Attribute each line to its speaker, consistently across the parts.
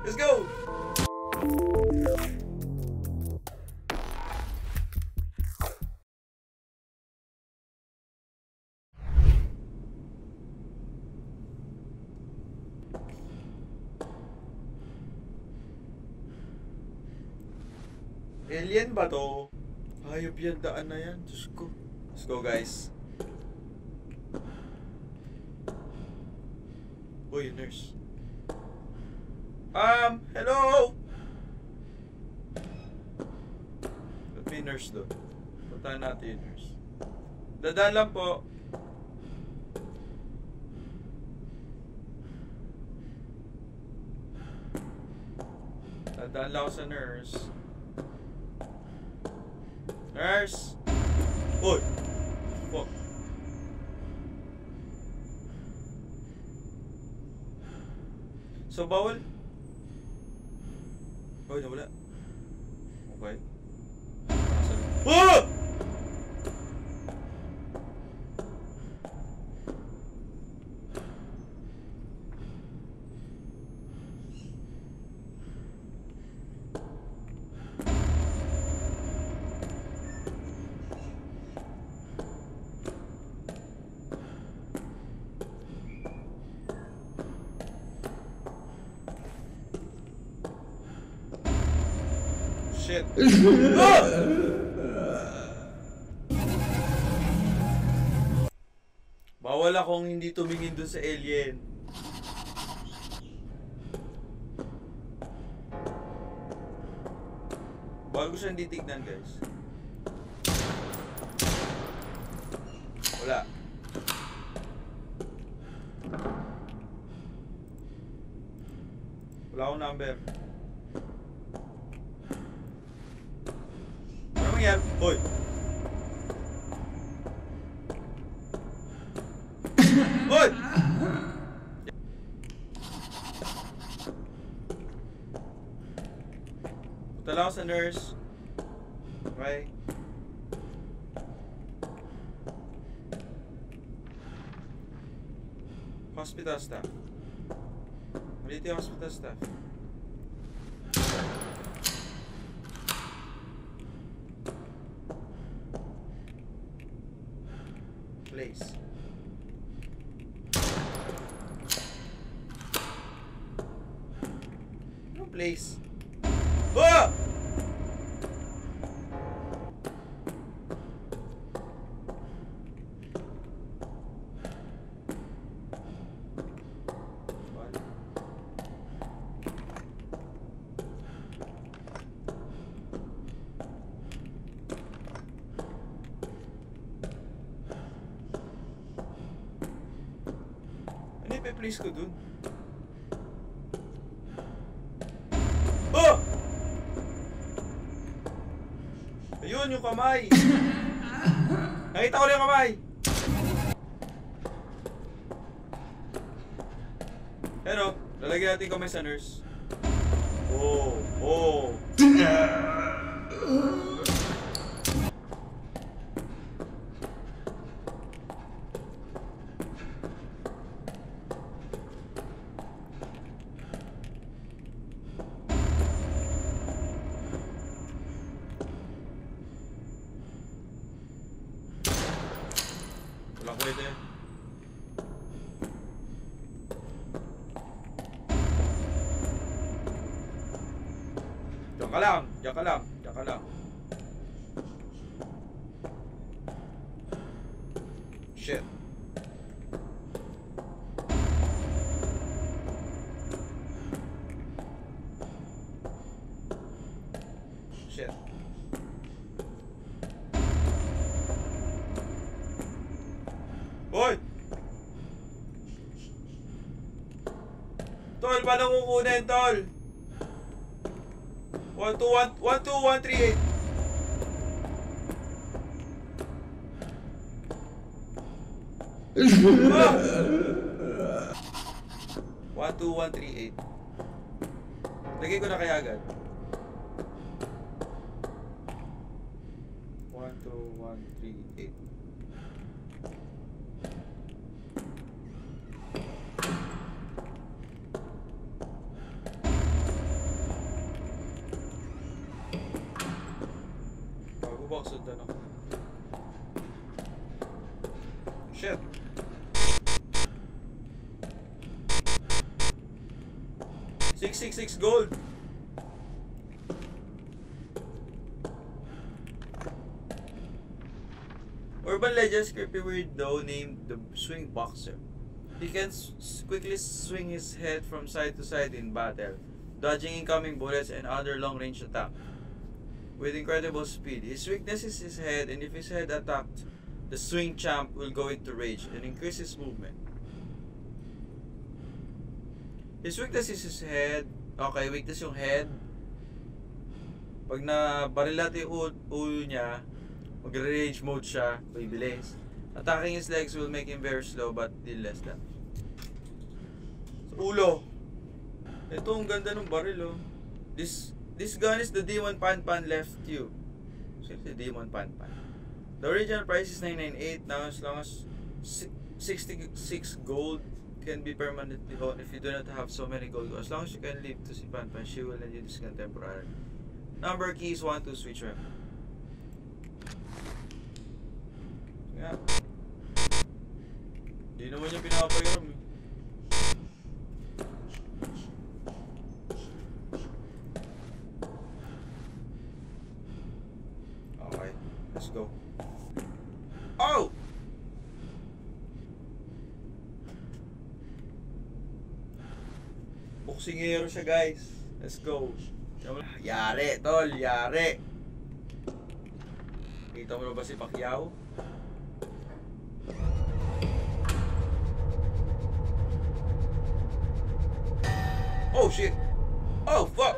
Speaker 1: Let's go! Alien ba to? Hayop yan, daan na yan. Diyos ko. Let's go, guys. Uy, nurse. Hello? Ba't may nurse doon? Puntahan natin yung nurse. Dadaan lang po. Dadaan lang ako sa nurse. Nurse! Uy! Fuck. So, bawal? Uy, nawala. Okay. Ah! Shit. Ah! Bawal akong hindi tumingin dun sa alien. Bawal ko siyang titignan, guys. Wala. Wala akong number. Yan. Hoy. Hoy. Punta lang ako sa nurse. Okay. Hospital staff. Maliti yung hospital staff. Place. No place. Ah! Please ko dun. Oh! Ayun yung kamay. Nakita ko lang yung kamay. Pero, lalagyan natin kamay sa nurse. Oh, oh. Walang pwede. Diyan ka lang, diyan ka lang, diyan ka lang. Shit. Shit. Hoy! Tol, paano kukunin, tol? 12138. Ah! 12138. Lagay ko na kaya agad. 12138. 666 gold. Urban Legends creepy weirdo named the Swing Boxer. He can quickly swing his head from side to side in battle, dodging incoming bullets and other long-range attacks with incredible speed. His weakness is his head, and if his head attacked, the swing champ will go into rage and increase his movement. His weakness is his head. Okay, weakness yung head. Pag na-baril natin yung ulo niya, mag-rage mode siya, bibilis. Attacking his legs will make him very slow but deal less damage. Sa ulo. Ito, ang ganda ng baril, oh. This gun is the Demon Pan Pan left you. So, the Demon Pan Pan. The original price is $998. Now, as long as 66 gold can be permanently owned if you do not have so many gold. As long as you can live to see Pan Pan, she will lend you this gun temporarily. Number key is 1 to switch RAM. Yeah. Hindi naman niya pinapayaram eh. Okay, let's go. Oh! Boksingero siya, guys. Let's go. Yari, tol, yari. Kita mo na ba si Pacquiao? Oh shit! Oh fuck!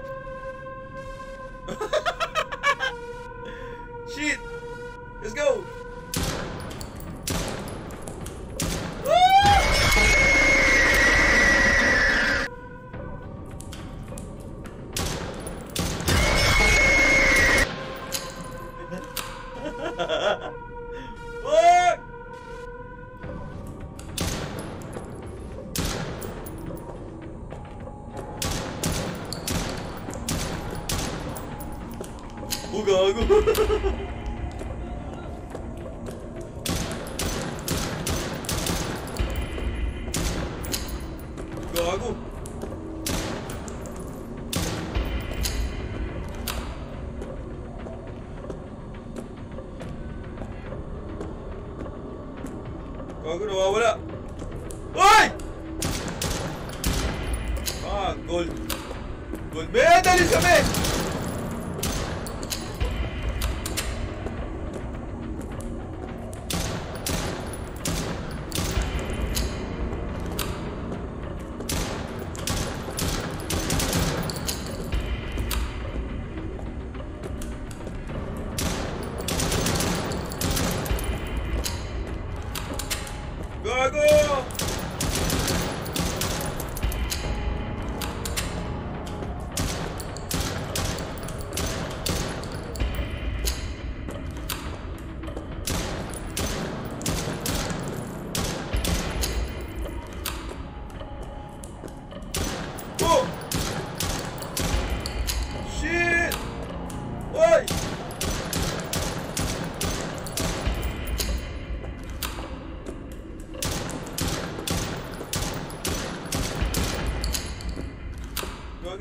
Speaker 1: Shit! Let's go! Fuck! Oh, gago. Gago. Gago, nawawala. Hoy! Ah, gold. Gold medalist kami! Gago! Oh! Shit! Oy!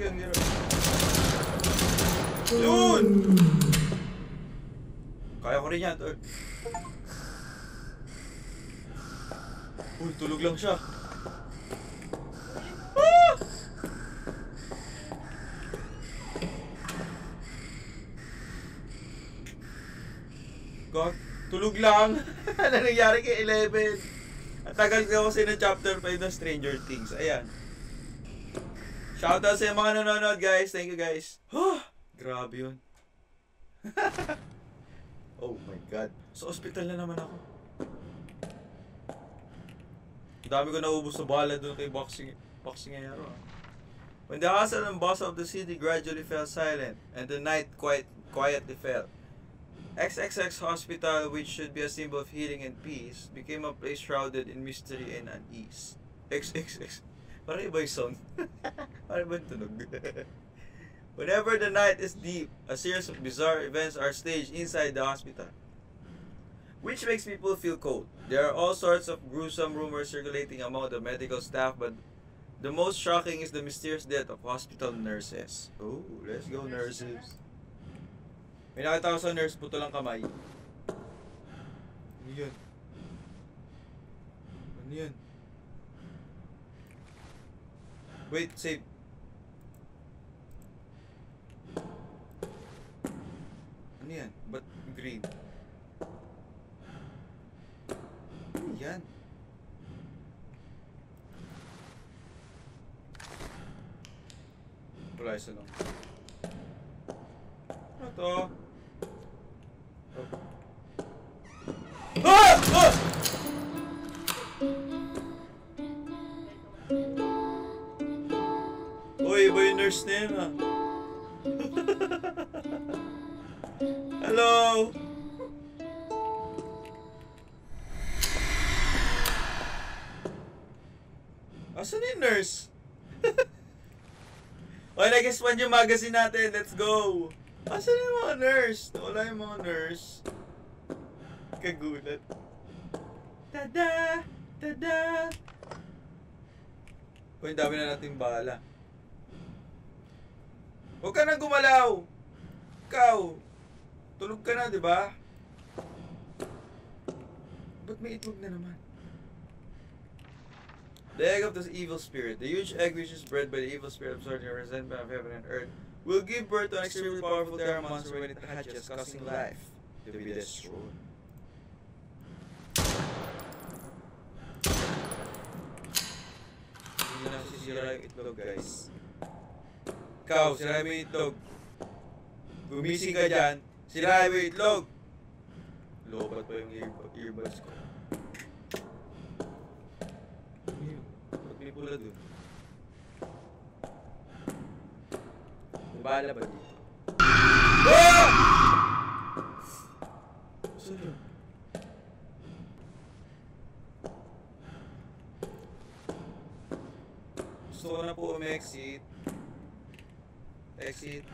Speaker 1: Ang hirap. Yun! Kaya ko rin yan, tol. Uy, tulog lang siya. Ah! God, tulog lang. Ano nangyari kay 11? Ang tagal ko kasi ng chapter 5 ng Stranger Things. Ayan. Shoutout sa mga nanonood, guys. Thank you, guys. Grabe yun. Oh my God. Sa ospital na naman ako. Dami ko naubos na bala doon kay boxingero. When the hustle and bustle of the city gradually fell silent, and the night quietly fell, XXX Hospital, which should be a symbol of healing and peace, became a place shrouded in mystery and unease. XXX. Parang iba yung song. Parang iba yung tunog. Whenever the night is deep, a series of bizarre events are staged inside the hospital, which makes people feel cold. There are all sorts of gruesome rumors circulating among the medical staff, but The most shocking is the mysterious death of hospital nurses. Oh, let's go nurses. May nakita ko sa nurse, puto lang kamay. Ano yun? Ano yun? Wait, save. Ano yan? Ba't green? Ano yan? Wala isa lang. Ano to? Oh. Ah! Ah! Uy, iba yung nurse na yun ah. Hello? Asan yung nurse? Okay, nag-expand yung magazine natin. Let's go! Asan yung mga nurse? Wala yung mga nurse. Kagulat. Tada! Tada! Uy, ang dami na nating bala. Huwag ka nang gumalaw! Ikaw! Tulog ka na, di ba? Ba't may itlog na naman? The egg of the evil spirit, the huge egg which is bred by the evil spirit absorbing the resentment of heaven and earth, will give birth to an extremely powerful terror monster when it hatches, causing life to be destroyed. Hindi na sisira yung itlog, guys. Ikaw, sira mo yung itlog. Gumising ka dyan, sira mo yung itlog. Lobat pa yung earbuds ko. May pula dun. Bala ba dito? Ah! Saan yun? Gusto ko na po umexit. Exit.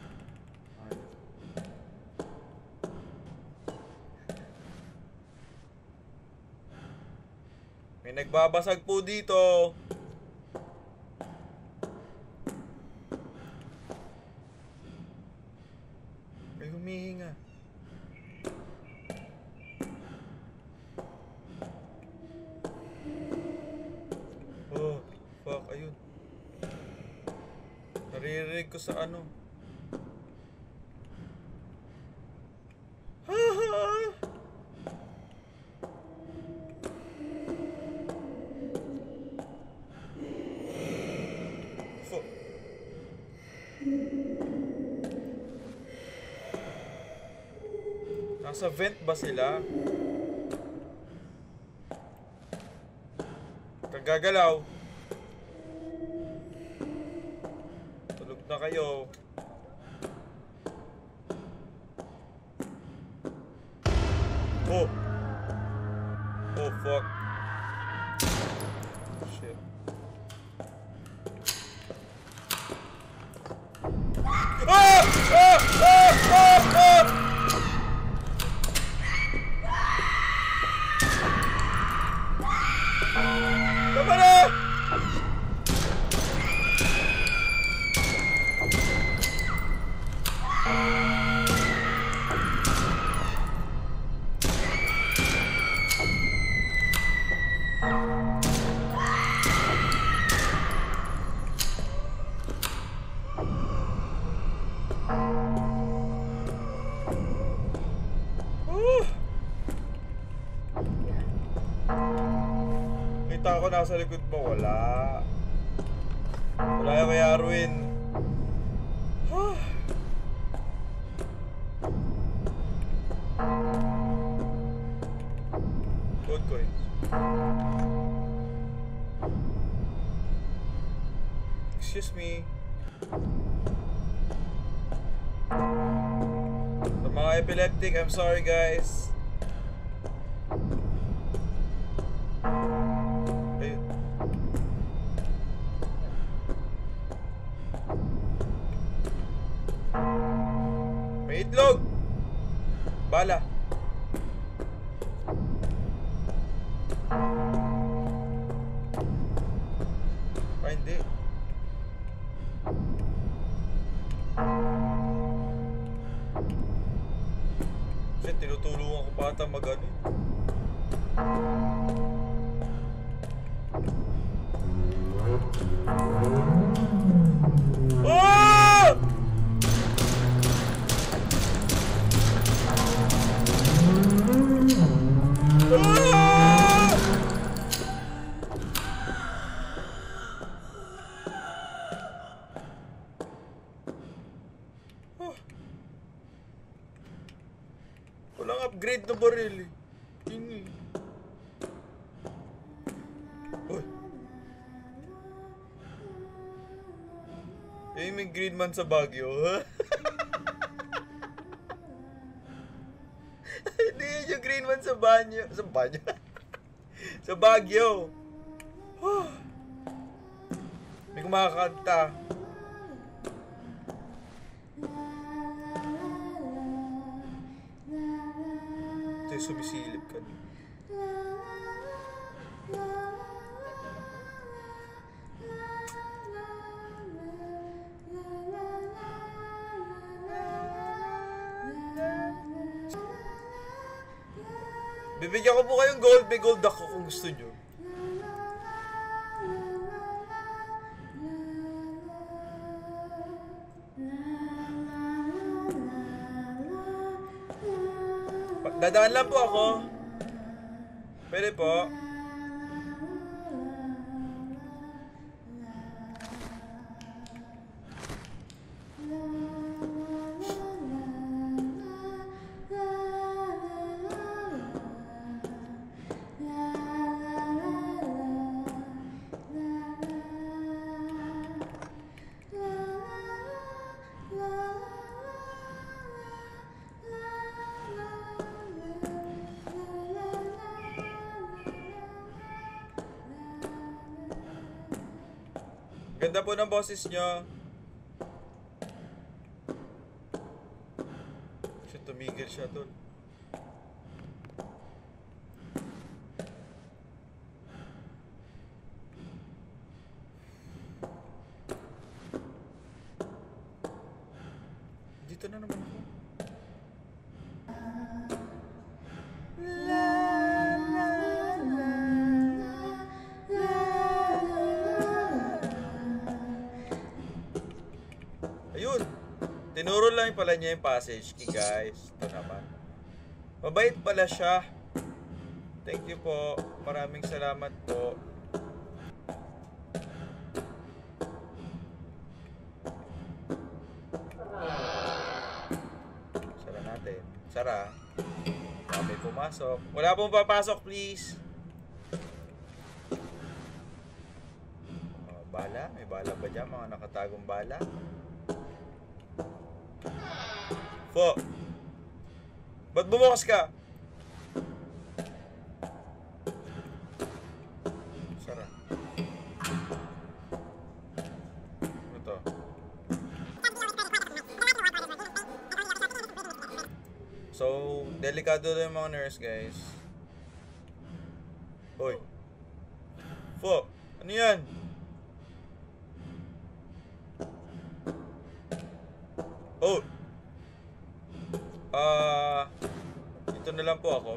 Speaker 1: May nagbabasag po dito. Humihinga. Oh, fuck, ayun. Naririnig ko sa ano. Fuck. Nasa vent ba sila? Kagagalaw. Tulog na kayo. Oh! Oh, fuck. Shit. Ah! Ah! Ah! Ah! Ah! Tama na! Kita ko nasa likod mo, wala. Wala yung kay Arwin. Gold coins. Excuse me. Sa mga epileptic, I'm sorry guys. Ayun. May itlog! Bala. Ah, hindi. ko pa ata mag-ano. Oh! Walang upgrade na baril eh. Hingi. Uy. Eh, may green man sa Baguio, ha? Hindi yun yung green man sa banyo. Sa banyo? Sa Baguio. May kumakanta. Ito yung sumisilip ka. Bibigyan ko po kayong gold. May gold ako kung gusto nyo. Dadaan lang po ako. Pwede po. Ganda po ng boses nyo. Shit, tumigil siya tol. Dito na naman ako. Ayun. Tinuro lang pala niya yung passage key, guys. Ito naman. Mabait pala siya. Thank you po. Maraming salamat po. Sara natin. Sara. May pumasok. Wala pong papasok, please. Bala? May bala ba dyan? Mga nakatagong bala? Po. Ba't bumukas ka? Sara. Ito. So, delikado na yung mga nurse, guys. Hoy. Po. Ano yan? Oh. Ito na lang po ako.